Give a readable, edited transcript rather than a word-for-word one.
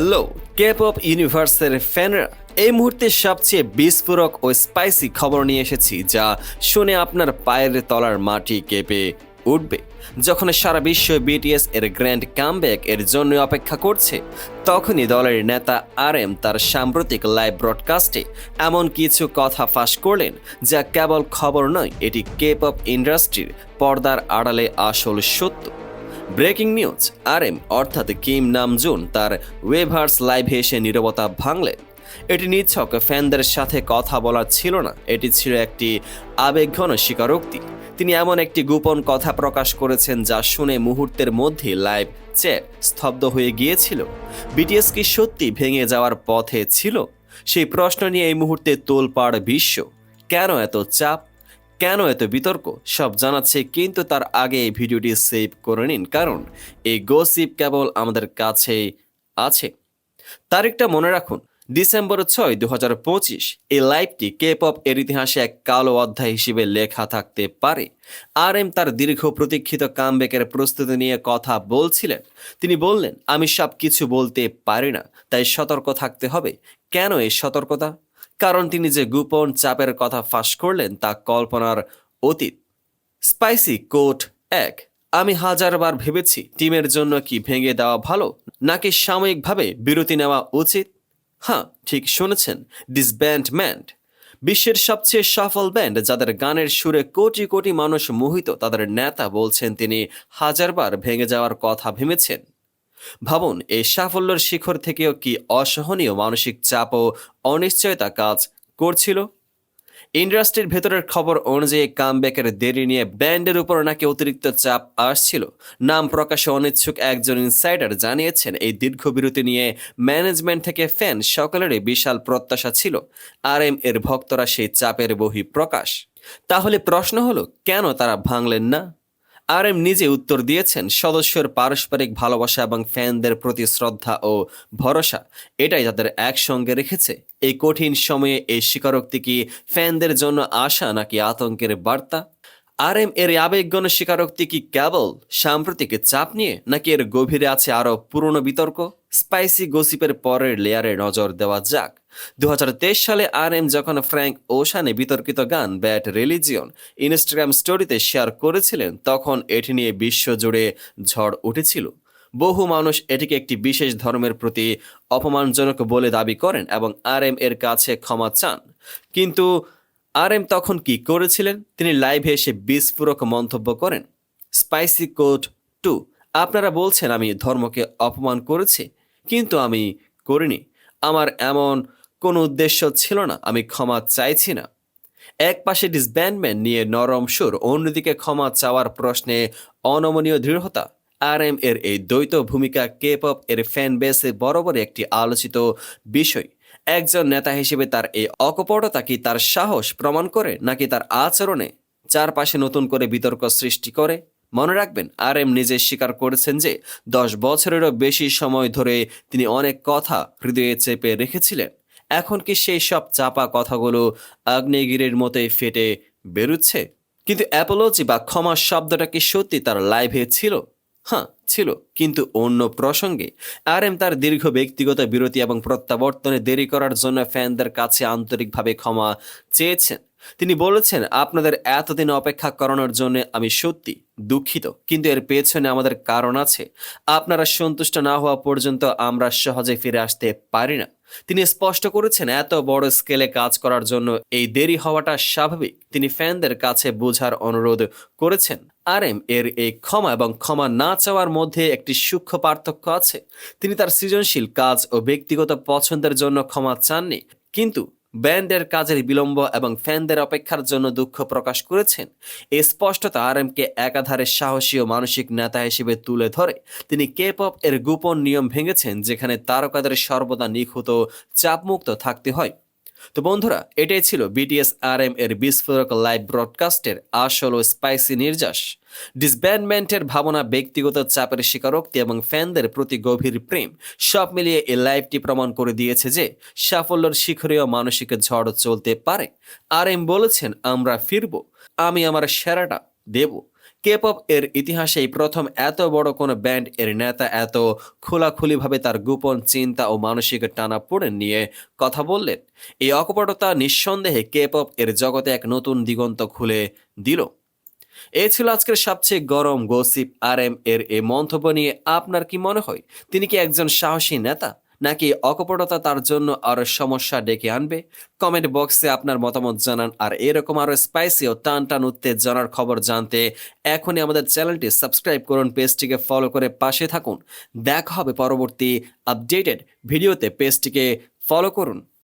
Hello K pop ইউনিভার্সের ফ্যানরা, এই মুহূর্তে সবচেয়ে বিস্ফোরক ও স্পাইসি খবর নিয়ে এসেছি, যা শুনে আপনার পায়ের তলার মাটি কেঁপে উঠবে। যখন সারা বিশ্ব বিটিএস এর গ্র্যান্ড কামব্যাক এর জন্য অপেক্ষা করছে, তখনই দলের নেতা RM তার সাম্প্রতিক লাইভ ব্রডকাস্টে এমন কিছু কথা ফাঁস করলেন, যা কেবল খবর নয়, এটি কে পপ ইন্ডাস্ট্রির পর্দার আড়ালে আসল সত্য। ব্রেকিং নিউজ, RM অর্থাৎ কিম নামজুন তার ওয়েভার্স লাইভে এসে নীরবতা ভাঙলেন। এটি নিছক ফ্যানদের সাথে কথা বলার ছিল না, এটি ছিল একটি আবেগঘন স্বীকারোক্তি। তিনি এমন একটি গোপন কথা প্রকাশ করেছেন যা শুনে মুহূর্তের মধ্যে লাইভ চ্যাট স্তব্ধ হয়ে গিয়েছিল। বিটিএস কি সত্যি ভেঙে যাওয়ার পথে ছিল? সেই প্রশ্ন নিয়ে এই মুহূর্তে তোলপাড় বিশ্ব। কেন এত চাপ, কেন এত বিতর্ক, সব জানাচ্ছে, কিন্তু তার আগে এই ভিডিওটি সেভ করে নিন, কারণ এই গসিপ কেবল আমাদের কাছেই আছে। তারিখটা মনে রাখুন, ডিসেম্বর 6, 2025। এই লাইভটি কে পপ এর ইতিহাসে এক কালো অধ্যায় হিসেবে লেখা থাকতে পারে। RM তার দীর্ঘ প্রতীক্ষিত কামব্যাকের প্রস্তুতি নিয়ে কথা বলছিলেন। তিনি বললেন, আমি সব কিছু বলতে পারি না, তাই সতর্ক থাকতে হবে। কেন এই সতর্কতা? কারণ তিনি যে গোপন চাপের কথা ফাঁস করলেন তা কল্পনার অতীত। স্পাইসি কোট 1, আমি হাজারবার ভেবেছি টিমের জন্য কি ভেঙে দেওয়া ভালো, নাকি সাময়িকভাবে বিরতি নেওয়া উচিত। হ্যাঁ, ঠিক শুনেছেন, ডিসব্যান্ডমেন্ট। বিশ্বের সবচেয়ে সফল ব্যান্ড, যাদের গানের সুরে কোটি কোটি মানুষ মোহিত, তাদের নেতা বলছেন তিনি হাজারবার ভেঙে যাওয়ার কথা ভেবেছেন। ভাবুন, এই সাফল্যের শিখর থেকেও কি অসহনীয় মানসিক চাপ ও অনিশ্চয়তা কাজ করছিল। ইন্ডাস্ট্রির ভেতরের খবর অনুযায়ী কামব্যাকের দেরি নিয়ে ব্যান্ডের উপর নাকি অতিরিক্ত চাপ আসছিল। নাম প্রকাশে অনিচ্ছুক একজন ইনসাইডার জানিয়েছেন, এই দীর্ঘ বিরতি নিয়ে ম্যানেজমেন্ট থেকে ফ্যান সকলেরই বিশাল প্রত্যাশা ছিল। RM এর ভক্তরা সেই চাপের বহিঃপ্রকাশ। তাহলে প্রশ্ন হলো, কেন তারা ভাঙলেন না? RM নিজে উত্তর দিয়েছেন, সদস্যর পারস্পরিক ভালোবাসা এবং ফ্যানদের প্রতি শ্রদ্ধা ও ভরসা, এটাই তাদের একসঙ্গে রেখেছে। এই কঠিন সময়ে এই স্বীকারোক্তি কি ফ্যানদের জন্য আশা নাকি আতঙ্কের বার্তা? RM এর আবেগঘন স্বীকারোক্তি কি কেবল সাম্প্রতিক চাপ নিয়ে, নাকি এর গভীরে আছে আরও পুরনো বিতর্ক? স্পাইসি গসিপের পরের লেয়ারে নজর দেওয়া যাক। 2023 সালে RM যখন ফ্র্যাঙ্ক ওশানে বিতর্কিত গান ব্যাড রিলিজিয়ন ইনস্টাগ্রাম স্টোরিতে শেয়ার করেছিলেন, তখন এটি নিয়ে বিশ্বজুড়ে ঝড় উঠেছিল। বহু মানুষ এটিকে একটি বিশেষ ধর্মের প্রতি অপমানজনক বলে দাবি করেন এবং RM এর কাছে ক্ষমা চান। কিন্তু RM তখন কি করেছিলেন? তিনি লাইভে এসে বিস্ফোরক মন্তব্য করেন। স্পাইসি কোড 2, আপনারা বলছেন আমি ধর্মকে অপমান করেছি, কিন্তু আমি করিনি। আমার এমন কোনো উদ্দেশ্য ছিল না, আমি ক্ষমা চাইছি না। এক পাশে ডিসব্যান্ডমেন্ট নিয়ে নরম সুর, অন্যদিকে ক্ষমা চাওয়ার প্রশ্নে অনমনীয় দৃঢ়তা। RM এর এই দ্বৈত ভূমিকা কে পপ এর ফ্যান বেসে বরাবরই একটি আলোচিত বিষয়। একজন নেতা হিসেবে তার এই অকপটতা কি তার সাহস প্রমাণ করে, নাকি তার আচরণে চারপাশে নতুন করে বিতর্ক সৃষ্টি করে? মনে রাখবেন, RM নিজে স্বীকার করেছেন যে 10 বছরেরও বেশি সময় ধরে তিনি অনেক কথা হৃদয়ে চেপে রেখেছিলেন। এখন কি সেই সব চাপা কথাগুলো আগ্নেয়গিরির মতোই ফেটে বেরুচ্ছে? কিন্তু অ্যাপোলজি বা ক্ষমা শব্দটা কি সত্যি তার লাইভে ছিল? হ্যাঁ, ছিল, কিন্তু অন্য প্রসঙ্গে। RM তার দীর্ঘ ব্যক্তিগত বিরতি এবং প্রত্যাবর্তনে দেরি করার জন্য ফ্যানদের কাছে আন্তরিকভাবে ক্ষমা চেয়েছেন। তিনি বলেছেন, আপনাদের এতদিন অপেক্ষা করানোর জন্য আমি সত্যি দুঃখিত, কিন্তু এর পেছনে আমাদের কারণ আছে। আপনারা সন্তুষ্ট না হওয়া পর্যন্ত আমরা সহজে ফিরে আসতে পারি না। তিনি স্পষ্ট করেছেন, এত বড় স্কেলে কাজ করার জন্য এই দেরি হওয়াটা স্বাভাবিক। তিনি ফ্যানদের কাছে বোঝার অনুরোধ করেছেন। RM এর এই ক্ষমা এবং ক্ষমা না চাওয়ার মধ্যে একটি সূক্ষ্ম পার্থক্য আছে। তিনি তার সৃজনশীল কাজ ও ব্যক্তিগত পছন্দের জন্য ক্ষমা চাননি, কিন্তু ব্যান্ডের কাজের বিলম্ব এবং ফ্যানদের অপেক্ষার জন্য দুঃখ প্রকাশ করেছেন। এই স্পষ্টতা RM কে একাধারে সাহসী ও মানসিক নেতা হিসেবে তুলে ধরে। তিনি কে পপ এর গোপন নিয়ম ভেঙেছেন, যেখানে তারকাদের সর্বদা নিখুঁত ও চাপমুক্ত থাকতে হয়। তো বন্ধুরা, এটাই ছিল BTS RM এর বিস্ফোরক লাইভ ব্রডকাস্টের আসল ও স্পাইসি নির্যাস। ডিসব্যান্ডমেন্টের ভাবনা, ব্যক্তিগত চাপের স্বীকারোক্তি এবং ফ্যানদের প্রতি গভীর প্রেম, সব মিলিয়ে এই লাইভটি প্রমাণ করে দিয়েছে যে সাফল্যের শিখরেও মানসিক ঝড় চলতে পারে। RM বলেছেন, আমরা ফিরব, আমি আমার সেরাটা দেব, কে-পপ এর ইতিহাসে এই প্রথম এত বড় কোনো ব্যান্ড এর নেতা এত খোলাখুলিভাবে তার গোপন চিন্তা ও মানসিক টানাপোড়েন নিয়ে কথা বললেন। এই অকপটতা নিঃসন্দেহে কে-পপ এর জগতে এক নতুন দিগন্ত খুলে দিল। এই ছিল আজকের সবচেয়ে গরম গসিপ। RM এর এই মন্তব্য নিয়ে আপনার কি মনে হয়? তিনি কি একজন সাহসী নেতা, নাকি অকপটতা তার জন্য আরো সমস্যা ডেকে আনবে? কমেন্ট বক্সে আপনার মতামত জানান। আর এরকম আরো স্পাইসি ও টান টান উত্তেজনার খবর জানতে এখনই আমাদের চ্যানেলটি সাবস্ক্রাইব করুন, পেজটিকে ফলো করে পাশে থাকুন। দেখা হবে পরবর্তী আপডেটেড ভিডিওতে। পেজটিকে ফলো করুন।